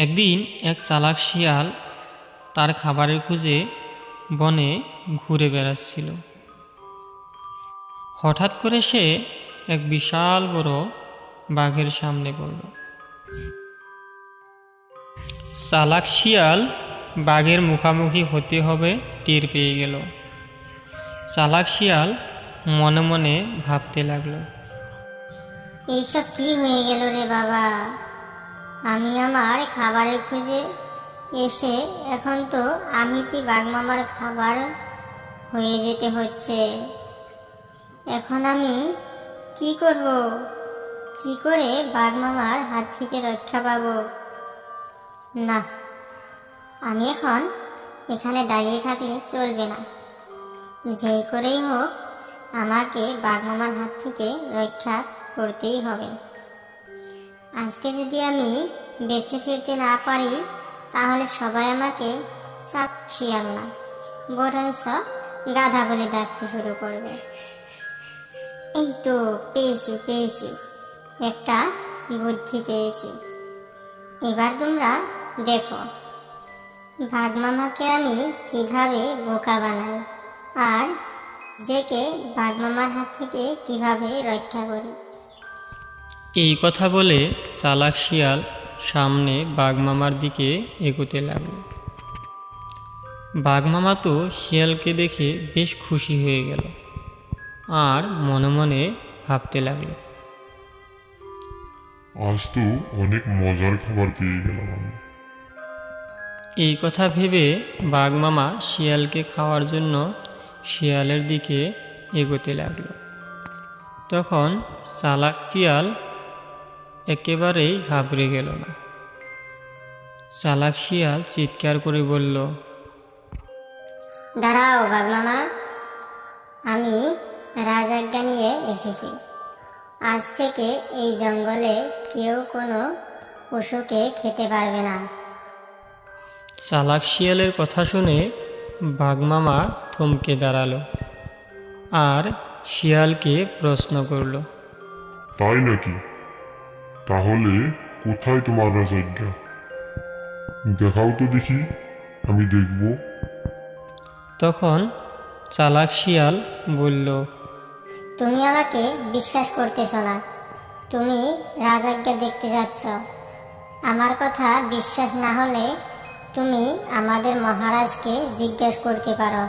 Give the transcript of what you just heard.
একদিন এক চালাক শিয়াল তার খাবারের খোঁজে বনে ঘুরে বেড়াচ্ছিল। হঠাৎ করে সে এক বিশাল বড় বাঘের সামনে পড়ল। চালাক শিয়াল বাঘের মুখোমুখি হতে হবে টের পেয়ে গেল। চালাক শিয়াল মনে মনে ভাবতে লাগলো, এইসব কি হয়ে গেল রে বাবা, আমি আমার খাবারের খোঁজে এসে এখন তো আমি কি বাঘমামার খাবার হয়ে যেতে হচ্ছে। এখন আমি কি করব, কি করে বাঘমামার হাত থেকে রক্ষা পাবো? না, আমি এখন এখানে দাঁড়িয়ে থাকলে চলবে না। যেই করেই হোক আমাকে বাঘমামার হাত থেকে রক্ষা করতেই হবে। আজকে যদি আমি বেঁচে ফিরতে না পারি তাহলে সবাই আমাকে চালাক শিয়াল না বরঞ্চ গাধা বলে ডাকতে শুরু করবে। এই তো পেয়েছি, একটা বুদ্ধি পেয়েছি। এবার তোমরা দেখো বাঘমামাকে আমি কিভাবে বোকা বানাই আর নিজেকে বাঘমামার হাত থেকে কিভাবে রক্ষা করি। এই কথা বলে চালাক শিয়াল সামনে বাঘমামার দিকে এগোতে লাগল। বাঘমামা তো শিয়ালকে দেখে বেশ খুশি হয়ে গেল আর মনে মনে ভাবতে লাগলো, আজ তো অনেক মজার খাবার পেয়ে গেলাম আমি। এই কথা ভেবে বাঘমামা শিয়ালকে খাওয়ার জন্য শিয়ালের দিকে এগোতে লাগলো। তখন চালাক শিয়াল একেবারেই ঘাবড়ে গেল না। চালাক শিয়াল চিৎকার করে বলল, দাঁড়াও বাঘমামা, আমি রাজাজ্ঞা নিয়ে এসেছি। আজ থেকে এই জঙ্গলে কেউ কোনো পশুকে খেতে পারবে না। চালাক শিয়ালের কথা শুনে বাঘমামা থমকে দাঁড়ালো আর শিয়ালকে প্রশ্ন করল, তাই নাকি? তাহলে কোথায় তোমার রাজাজ্ঞা? দেখাও তো দেখি, আমি দেখব। তখন চালাক শিয়াল বলল, তুমি আমাকে বিশ্বাস করতেছ না। তুমি রাজাজ্ঞা দেখতে যাচ্ছ। আমার কথা বিশ্বাস না হলে তুমি আমাদের মহারাজকে জিজ্ঞেস করতে পারো।